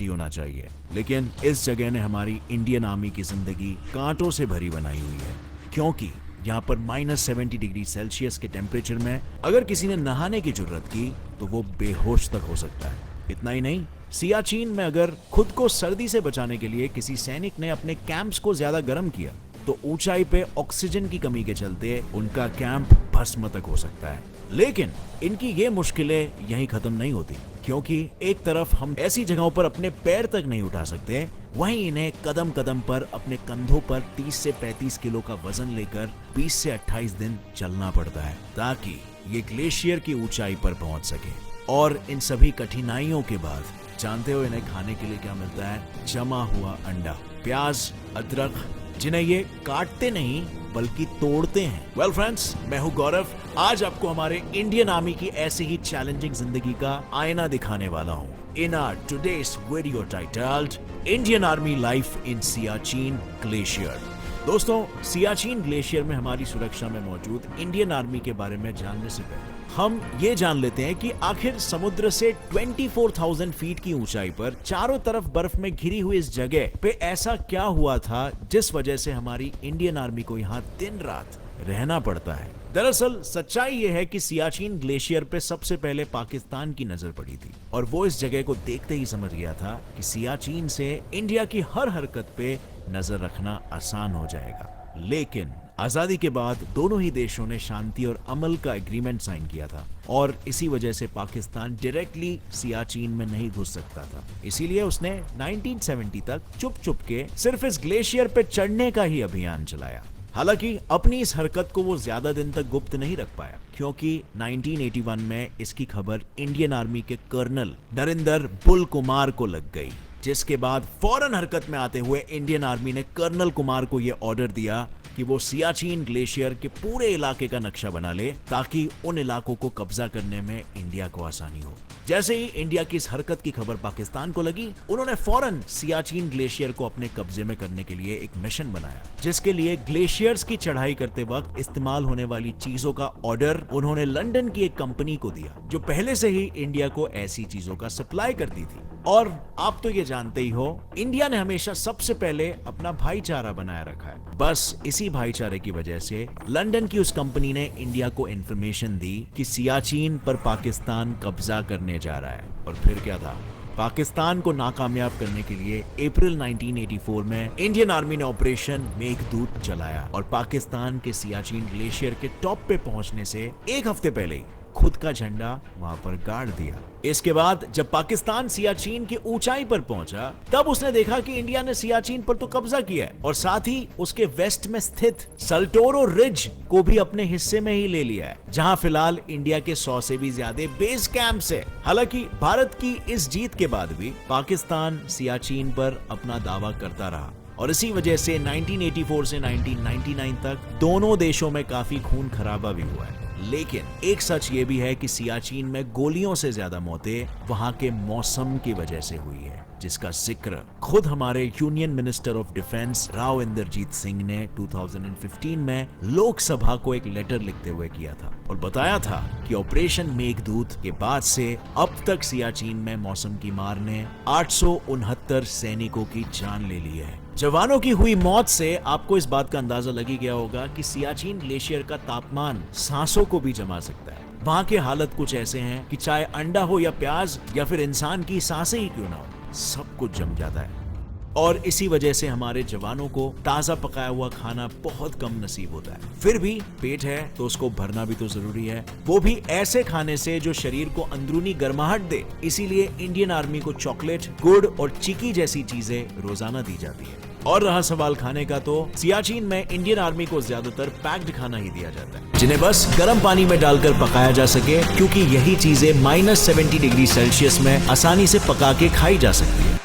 होना चाहिए, लेकिन इस जगह ने हमारी इंडियन आर्मी की जिंदगी कांटों से भरी बनाई हुई है, क्योंकि यहाँ पर -70 डिग्री सेल्सियस के टेम्परेचर में अगर किसी ने नहाने की जरूरत की तो वो बेहोश तक हो सकता है। इतना ही नहीं, सियाचिन में अगर खुद को सर्दी से बचाने के लिए किसी सैनिक ने अपने कैंप्स को ज्यादा गर्म किया तो ऊंचाई पे ऑक्सीजन की कमी के चलते उनका कैंप भस्म तक हो सकता है। लेकिन इनकी ये मुश्किलें यहीं खत्म नहीं होती, क्योंकि एक तरफ हम ऐसी जगहों पर अपने पैर तक नहीं उठा सकते, वहीं इन्हें कदम कदम पर अपने कंधों पर 30 से 35 किलो का वजन लेकर 20 से 28 दिन चलना पड़ता है ताकि ये ग्लेशियर की ऊंचाई पर पहुंच सके। और इन सभी कठिनाइयों के बाद जानते हो इन्हें खाने के लिए क्या मिलता है? जमा हुआ अंडा, प्याज, अदरक, जिन्हें ये काटते नहीं बल्कि तोड़ते हैं। वेल फ्रेंड्स, मैं हूं गौरव। आज आपको हमारे इंडियन आर्मी की ऐसे ही चैलेंजिंग जिंदगी का आईना दिखाने वाला हूं। In our today's video titled Indian Army life in Siachen glacier. दोस्तों, सियाचिन ग्लेशियर में हमारी सुरक्षा में मौजूद इंडियन आर्मी के बारे में जानने से पहले हम ये जान लेते हैं कि आखिर समुद्र से 24,000 फीट की ऊंचाई पर चारों तरफ बर्फ में घिरी हुई इस जगह पे ऐसा क्या हुआ था जिस वजह से हमारी इंडियन आर्मी को यहाँ दिन रात रहना पड़ता है। दरअसल सच्चाई ये है कि सियाचिन ग्लेशियर पे सबसे पहले पाकिस्तान की नजर पड़ी थी और वो इस जगह को देखते ही समझ गया था कि सियाचिन से इंडिया की हर हरकत पे नजर रखना आसान हो जाएगा। लेकिन आजादी के बाद दोनों ही देशों ने शांति और अमल का एग्रीमेंट साइन किया था और इसी वजह से पाकिस्तान डायरेक्टली सियाचिन में नहीं घुस सकता था। इसीलिए उसने 1970 तक चुप के सिर्फ इस ग्लेशियर पे चढ़ने का ही अभियान चलाया। हालांकि अपनी इस हरकत को वो ज्यादा दिन तक गुप्त नहीं रख पाया, क्योंकि 1981 में इसकी खबर इंडियन आर्मी के कर्नल नरिंदर बुल कुमार को लग गई, जिसके बाद फौरन हरकत में आते हुए इंडियन आर्मी ने कर्नल कुमार को यह ऑर्डर दिया कि वो सियाचिन ग्लेशियर के पूरे इलाके का नक्शा बना ले ताकि उन इलाकों को कब्जा करने में इंडिया को आसानी हो। जैसे ही इंडिया की इस हरकत की खबर पाकिस्तान को लगी, उन्होंने फौरन सियाचिन ग्लेशियर को अपने कब्जे में करने के लिए एक मिशन बनाया, जिसके लिए ग्लेशियर्स की चढ़ाई करते वक्त इस्तेमाल होने वाली चीजों का ऑर्डर उन्होंने लंदन की एक कंपनी को दिया जो पहले से ही इंडिया को ऐसी चीजों का सप्लाई करती थी। और आप तो ये जानते ही हो, इंडिया ने हमेशा सबसे पहले अपना भाईचारा बनाए रखा है। बस इसी भाईचारे की वजह से लंदन की उस कंपनी ने इंडिया को इंफॉर्मेशन दी कि सियाचिन पर पाकिस्तान कब्जा करने जा रहा है। और फिर क्या था? पाकिस्तान को नाकामयाब करने के लिए अप्रैल 1984 में इंडियन आर्मी ने ऑपरेशन मेघदूत चलाया और पाकिस्तान के सियाचिन ग्लेशियर के टॉप पे पहुंचने से एक हफ्ते पहले खुद का झंडा वहां पर गाड़ दिया। इसके बाद जब पाकिस्तान सियाचिन की ऊंचाई पर पहुंचा, तब उसने देखा कि इंडिया ने सियाचिन पर तो कब्जा किया है और साथ ही उसके वेस्ट में स्थित सल्टोरो रिज को भी अपने हिस्से में ही ले लिया है, जहां फिलहाल इंडिया के 100 से भी ज्यादा बेस कैंप्स है। हालांकि भारत की इस जीत के बाद भी पाकिस्तान सियाचिन पर अपना दावा करता रहा और इसी वजह से 1984 से 1999 तक दोनों देशों में काफी खून खराबा भी हुआ है। लेकिन एक सच ये भी है कि सियाचिन में गोलियों से ज्यादा मौतें वहां के मौसम की वजह से हुई है, जिसका जिक्र खुद हमारे union minister of defence Rao Inderjit Singh ने 2015 में लोकसभा को एक लेटर लिखते हुए किया था और बताया था कि ऑपरेशन मेघदूत के बाद से अब तक सियाचिन में मौसम की मार ने 869 सैनिकों की जान ले ली है। जवानों की हुई मौत से आपको इस बात का अंदाजा लग ही गया होगा कि सियाचिन ग्लेशियर का तापमान सांसों को भी जमा सकता है। वहां के हालत कुछ ऐसे हैं कि चाहे अंडा हो या प्याज या फिर इंसान की सांसें ही क्यों ना हो, सब कुछ जम जाता है। और इसी वजह से हमारे जवानों को ताजा पकाया हुआ खाना बहुत कम नसीब होता है। फिर भी पेट है तो उसको भरना भी तो जरूरी है, वो भी ऐसे खाने से जो शरीर को अंदरूनी गर्माहट दे। इसीलिए इंडियन आर्मी को चॉकलेट, गुड़ और चिकी जैसी चीजें रोजाना दी जाती है। और रहा सवाल खाने का, तो सियाचिन में इंडियन आर्मी को ज्यादातर पैक्ड खाना ही दिया जाता है, जिन्हें बस गर्म पानी में डालकर पकाया जा सके, क्योंकि यही चीजें -70 डिग्री सेल्सियस में आसानी से पका के खाई जा सकती है।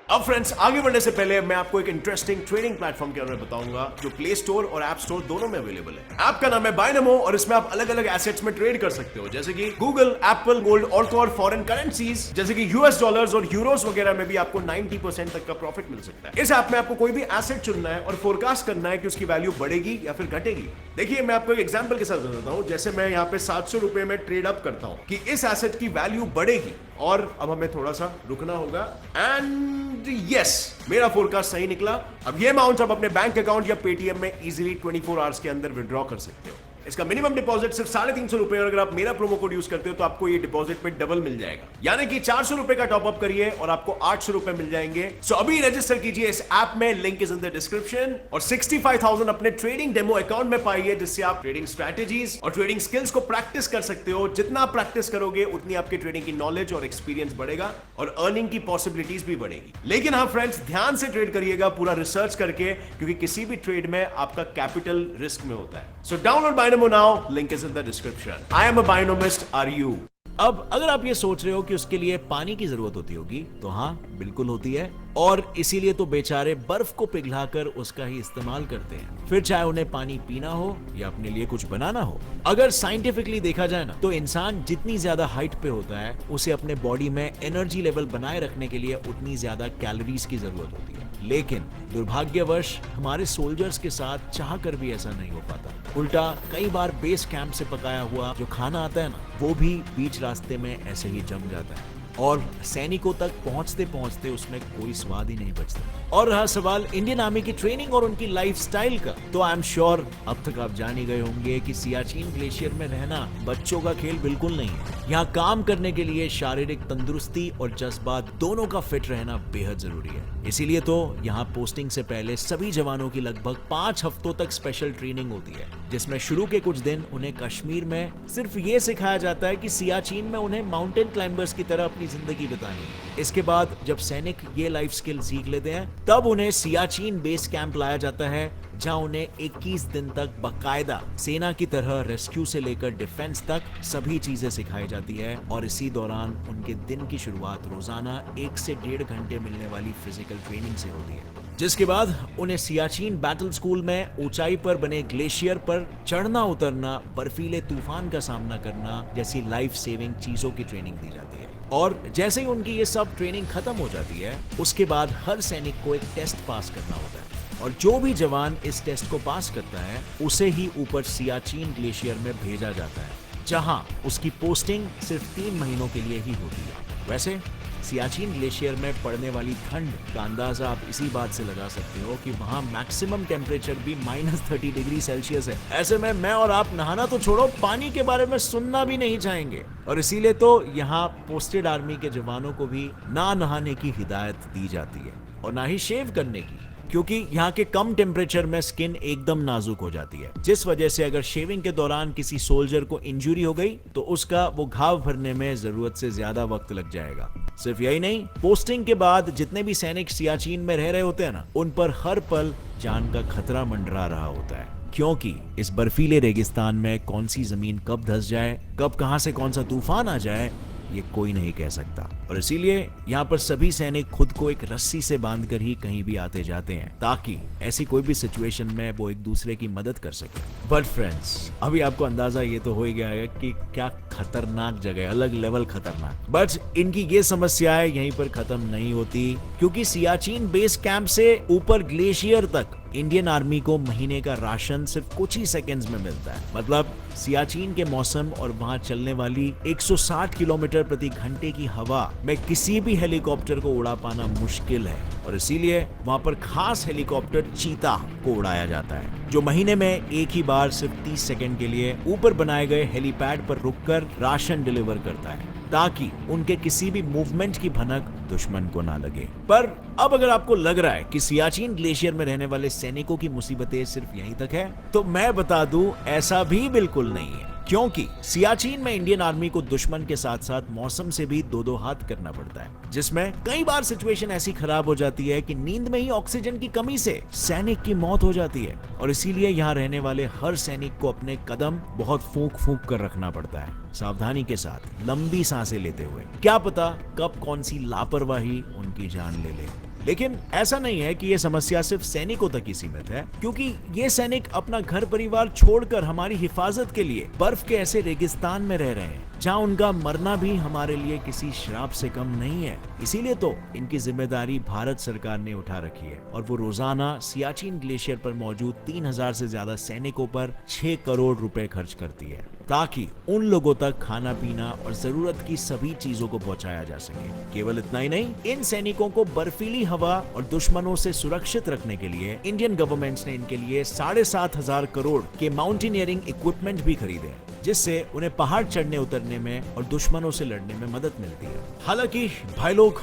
अब फ्रेंड्स, आगे बढ़ने से पहले मैं आपको एक इंटरेस्टिंग ट्रेडिंग प्लेटफॉर्म के बारे में बताऊंगा जो प्ले स्टोर और ऐप स्टोर दोनों में अवेलेबल है। ऐप का नाम है बाइनमो और इसमें आप अलग अलग एसेट्स में ट्रेड कर सकते हो, जैसे कि गूगल, एप्पल, गोल्ड और फॉरेन करेंसीज जैसे कि यूएस डॉलर्स और यूरोस वगैरह में भी आपको 90% तक का प्रॉफिट मिल सकता है। इस ऐप में आपको कोई भी एसेट चुनना है और फोरकास्ट करना है कि उसकी वैल्यू बढ़ेगी या फिर घटेगी। देखिए, मैं आपको एक एग्जांपल के साथ बताता हूं। जैसे मैं यहाँ पे 700 रुपए में ट्रेड अप करता हूं कि इस एसेट की वैल्यू बढ़ेगी और अब हमें थोड़ा सा रुकना होगा। एंड यस, मेरा फोरकास्ट सही निकला। अब ये अमाउंट आप अपने बैंक अकाउंट या पेटीएम में इजीली 24 आवर्स के अंदर विड्रॉ कर सकते हो। इसका मिनिमम डिपॉजिट सिर्फ 350 रुपए, और अगर आप मेरा प्रोमो कोड यूज करते हो तो आपको ये डिपॉजिट पे डबल मिल जाएगा, यानी कि 400 रुपए का टॉप अप करिए और आपको 800 रुपए मिल जाएंगे। सो अभी रजिस्टर कीजिए इस ऐप में, link is in the description, और 65,000 अपने ट्रेडिंग डेमो अकाउंट में पाइए, जिससे आप ट्रेडिंग स्ट्रैटेजीज और ट्रेडिंग स्किल्स को प्रैक्टिस कर सकते हो। जितना आप प्रैक्टिस करोगे उतनी आपकी ट्रेडिंग की नॉलेज और एक्सपीरियंस बढ़ेगा और अर्निंग की पॉसिबिलिटीज भी बढ़ेगी। लेकिन हाँ फ्रेंड्स, ध्यान से ट्रेड करिएगा, पूरा रिसर्च करके, क्योंकि किसी भी ट्रेड में आपका कैपिटल रिस्क में होता है। So download Binomo now, link is in the description. I am a Binomist, are you? अब अगर आप ये सोच रहे हो कि उसके लिए पानी की जरूरत होती होगी, तो हाँ बिल्कुल होती है, और इसीलिए तो बेचारे बर्फ को पिघलाकर उसका ही इस्तेमाल करते हैं, फिर चाहे उन्हें पानी पीना हो या अपने लिए कुछ बनाना हो। अगर साइंटिफिकली देखा जाए ना, तो इंसान जितनी ज्यादा हाइट पे होता है, उसे अपने बॉडी में एनर्जी लेवल बनाए रखने के लिए उतनी ज्यादा कैलोरीज की जरूरत होती है। लेकिन दुर्भाग्यवश हमारे सोल्जर्स के साथ चाह कर भी ऐसा नहीं हो पाता। उल्टा कई बार बेस कैंप से पकाया हुआ जो खाना आता है ना, वो भी बीच रास्ते में ऐसे ही जम जाता है, और सैनिकों तक पहुंचते पहुंचते उसमें कोई स्वाद ही नहीं बचता। और रहा सवाल इंडियन आर्मी की ट्रेनिंग और उनकी लाइफस्टाइल का, तो आई एम श्योर अब तक आप जान ही गए होंगे कि सियाचिन ग्लेशियर में रहना बच्चों का खेल बिल्कुल नहीं है। यहाँ काम करने के लिए शारीरिक तंदुरुस्ती और जज्बात दोनों का फिट रहना बेहद जरूरी है। इसीलिए तो यहाँ पोस्टिंग से पहले सभी जवानों की लगभग 5 हफ्तों तक स्पेशल ट्रेनिंग होती है, जिसमें शुरू के कुछ दिन उन्हें कश्मीर में सिर्फ ये सिखाया जाता है कि सियाचिन में उन्हें माउंटेन क्लाइंबर्स की तरह अपनी जिंदगी बितानी है। इसके बाद जब सैनिक ये लाइफ स्किल सीख लेते हैं, तब उन्हें सियाचिन बेस कैंप लाया जाता है, जहां उन्हें 21 दिन तक बकायदा सेना की तरह रेस्क्यू से लेकर डिफेंस तक सभी चीजें सिखाई जाती है। और इसी दौरान उनके दिन की शुरुआत रोजाना 1 से 1.5 घंटे मिलने वाली फिजिकल ट्रेनिंग से होती है, जिसके बाद उन्हें सियाचिन बैटल स्कूल में ऊंचाई पर बने ग्लेशियर पर चढ़ना उतरना, बर्फीले तूफान का सामना करना जैसी लाइफ सेविंग चीजों की ट्रेनिंग दी जाती है। और जैसे ही उनकी ये सब ट्रेनिंग खत्म हो जाती है, उसके बाद हर सैनिक को एक टेस्ट पास करना होता है, और जो भी जवान इस टेस्ट को पास करता है उसे ही ऊपर सियाचिन ग्लेशियर में भेजा जाता है, जहां उसकी पोस्टिंग सिर्फ 3 महीनों के लिए ही होती है। वैसे सियाचिन ग्लेशियर में पड़ने वाली ठंड का अंदाजा आप इसी बात से लगा सकते हो कि वहां मैक्सिमम टेम्परेचर भी -30 डिग्री सेल्सियस है। ऐसे में मैं और आप नहाना तो छोड़ो, पानी के बारे में सुनना भी नहीं चाहेंगे। और इसीलिए तो यहाँ पोस्टेड आर्मी के जवानों को भी ना नहाने की हिदायत दी जाती है, और ना ही शेव करने की, क्योंकि यहाँ के कम टेम्परेचर में स्किन एकदम नाजुक हो जाती है, जिस वजह से अगर शेविंग के दौरान किसी सोल्जर को इंजरी हो गई तो उसका वो घाव भरने में जरूरत से ज्यादा वक्त लग जाएगा। सिर्फ यही नहीं, पोस्टिंग के बाद जितने भी सैनिक सियाचिन में रह रहे होते हैं ना, उन पर हर पल जान का खतरा मंडरा रहा होता है, क्योंकि इस बर्फीले रेगिस्तान में कौन सी जमीन कब धंस जाए, कब कहां से कौन सा तूफान आ जाए, ये कोई नहीं कह सकता। और इसीलिए यहाँ पर सभी सैनिक खुद को एक रस्सी से बांधकर ही कहीं भी आते जाते हैं, ताकि ऐसी कोई भी सिचुएशन में वो एक दूसरे की मदद कर सके। बट फ्रेंड्स, अभी आपको अंदाजा ये तो हो ही गया है कि क्या खतरनाक जगह, अलग लेवल खतरनाक। बट इनकी ये समस्याएं यहीं पर खत्म नहीं होती, क्योंकि सियाचिन बेस कैंप से ऊपर ग्लेशियर तक इंडियन आर्मी को महीने का राशन सिर्फ कुछ ही सेकंड्स में मिलता है। मतलब सियाचिन के मौसम और वहां चलने वाली 160 किलोमीटर प्रति घंटे की हवा में किसी भी हेलीकॉप्टर को उड़ा पाना मुश्किल है, और इसीलिए वहां पर खास हेलीकॉप्टर चीता को उड़ाया जाता है, जो महीने में एक ही बार सिर्फ 30 सेकंड के लिए ऊपर बनाए गए हेलीपैड पर रुककर राशन डिलीवर करता है, ताकि उनके किसी भी मूवमेंट की भनक दुश्मन को ना लगे। पर अब अगर आपको लग रहा है कि सियाचिन ग्लेशियर में रहने वाले सैनिकों की मुसीबतें सिर्फ यहीं तक है, तो मैं बता दूं ऐसा भी बिल्कुल नहीं है, क्योंकि सियाचिन में इंडियन आर्मी को दुश्मन के साथ साथ मौसम से भी दो हाथ करना पड़ता है, जिसमें कई बार सिचुएशन ऐसी खराब हो जाती है कि नींद में ही ऑक्सीजन की कमी से सैनिक की मौत हो जाती है। और इसीलिए यहाँ रहने वाले हर सैनिक को अपने कदम बहुत फूंक कर रखना पड़ता है, सावधानी के साथ, लंबी सांसें लेते हुए। क्या पता कब कौन सी लापरवाही उनकी जान ले ले। लेकिन ऐसा नहीं है कि ये समस्या सिर्फ सैनिकों तक ही सीमित है, क्योंकि ये सैनिक अपना घर परिवार छोड़कर हमारी हिफाजत के लिए बर्फ के ऐसे रेगिस्तान में रह रहे हैं जहां उनका मरना भी हमारे लिए किसी श्राप से कम नहीं है। इसीलिए तो इनकी जिम्मेदारी भारत सरकार ने उठा रखी है और वो रोजाना सियाचिन ग्लेशियर पर मौजूद 3000 से ज्यादा सैनिकों पर 6 करोड़ रुपए खर्च करती है ताकि उन लोगों तक खाना पीना और जरूरत की सभी चीजों को पहुंचाया जा सके। केवल इतना ही नहीं, इन सैनिकों को बर्फीली हवा और दुश्मनों से सुरक्षित रखने के लिए इंडियन गवर्नमेंट ने इनके लिए 7,500 करोड़ के माउंटेनियरिंग इक्विपमेंट भी खरीदे हैं, जिससे उन्हें पहाड़ चढ़ने उतरने में और दुश्मनों से लड़ने में मदद मिलती है। हालांकि भाई लोग,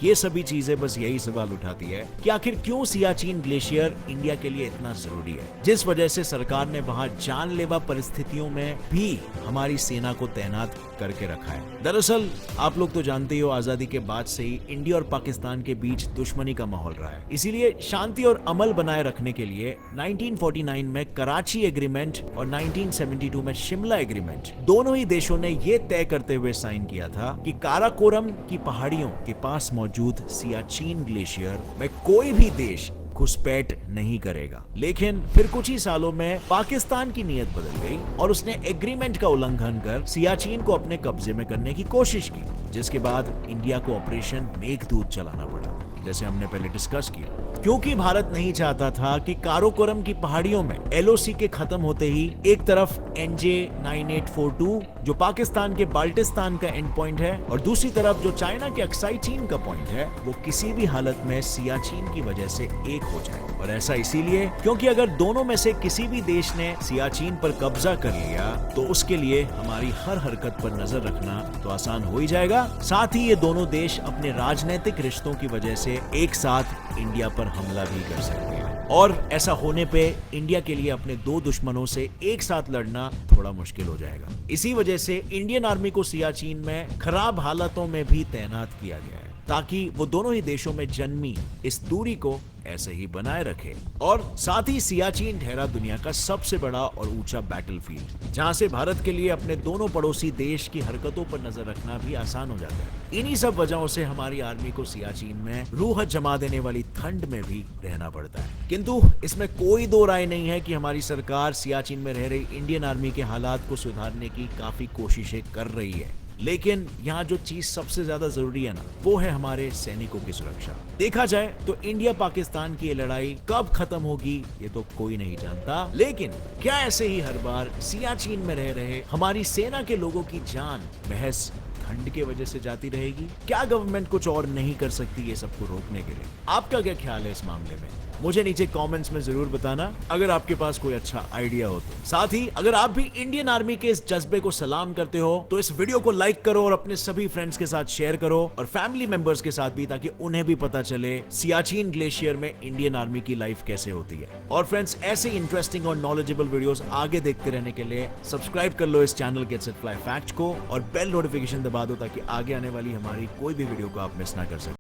ये सभी चीजें बस यही सवाल उठाती है कि आखिर क्यों सियाचिन ग्लेशियर इंडिया के लिए इतना जरूरी है, जिस वजह से सरकार ने वहां जानलेवा परिस्थितियों में भी हमारी सेना को तैनात करके रखा है। दरअसल आप लोग तो जानते ही हो, आजादी के बाद से ही इंडिया और पाकिस्तान के बीच दुश्मनी का माहौल रहा है। इसीलिए शांति और अमल बनाए रखने के लिए 1949 में कराची एग्रीमेंट और 1972 में शिमला एग्रीमेंट, दोनों ही देशों ने ये तय करते हुए साइन किया था कि काराकोरम की पहाड़ियों के पास मौजूद सियाचिन ग्लेशियर में कोई भी देश घुसपैठ नहीं करेगा। लेकिन फिर कुछ ही सालों में पाकिस्तान की नीयत बदल गई और उसने एग्रीमेंट का उल्लंघन कर सियाचिन को अपने कब्जे में करने की कोशिश की, जिसके बाद इंडिया को ऑपरेशन मेघदूत चलाना पड़ा, जैसे हमने पहले डिस्कस किया। क्योंकि भारत नहीं चाहता था कि काराकोरम की पहाड़ियों में एलओसी के खत्म होते ही एक तरफ NJ 9842 जो पाकिस्तान के बाल्टिस्तान का एंड पॉइंट है और दूसरी तरफ जो चाइना के अक्साई चीन का पॉइंट है, वो किसी भी हालत में सियाचिन की वजह से एक हो जाए। और ऐसा इसीलिए क्योंकि अगर दोनों में से किसी भी देश ने सियाचिन पर कब्जा कर लिया तो उसके लिए हमारी हर हरकत पर नजर रखना तो आसान हो ही जाएगा। साथ ही ये दोनों देश अपने राजनीतिक रिश्तों की वजह से एक साथ इंडिया पर हमला भी कर सकते हैं और ऐसा होने पे इंडिया के लिए अपने दो दुश्मनों से एक साथ लड़ना थोड़ा मुश्किल हो जाएगा। इसी वजह से इंडियन आर्मी को सियाचिन में खराब हालातों में भी तैनात किया गया है ताकि वो दोनों ही देशों में जन्मी इस दूरी को ऐसे ही बनाए रखे। और साथ ही सियाचिन ठहरा दुनिया का सबसे बड़ा और ऊंचा बैटलफील्ड, जहां से भारत के लिए अपने दोनों पड़ोसी देश की हरकतों पर नजर रखना भी आसान हो जाता है। इन्हीं सब वजहों से हमारी आर्मी को सियाचिन में रूह जमा देने वाली ठंड में भी रहना पड़ता है। किंतु इसमें कोई दो राय नहीं है कि हमारी सरकार सियाचिन में रह रही इंडियन आर्मी के हालात को सुधारने की काफी कोशिशें कर रही है। लेकिन यहाँ जो चीज सबसे ज्यादा जरूरी है ना, वो है हमारे सैनिकों की सुरक्षा। देखा जाए तो इंडिया पाकिस्तान की ये लड़ाई कब खत्म होगी ये तो कोई नहीं जानता, लेकिन क्या ऐसे ही हर बार सियाचिन में रह रहे हमारी सेना के लोगों की जान महज ठंड के वजह से जाती रहेगी? क्या गवर्नमेंट कुछ और नहीं कर सकती ये सबको रोकने के लिए? आपका क्या ख्याल है इस मामले में? मुझे नीचे कमेंट्स में जरूर बताना अगर आपके पास कोई अच्छा आइडिया हो तो। साथ ही अगर आप भी इंडियन आर्मी के इस जज्बे को सलाम करते हो तो इस वीडियो को लाइक करो और अपने सभी फ्रेंड्स के साथ शेयर करो और फैमिली मेंबर्स के साथ भी, ताकि उन्हें भी पता चले सियाचिन ग्लेशियर में इंडियन आर्मी की लाइफ कैसे होती है। और फ्रेंड्स, ऐसे इंटरेस्टिंग और नॉलेजेबल वीडियोस आगे देखते रहने के लिए सब्सक्राइब कर लो इस channel gets it fly fact को और बेल नोटिफिकेशन दबा दो ताकि आगे आने वाली हमारी कोई भी वीडियो को आप मिस ना कर सके।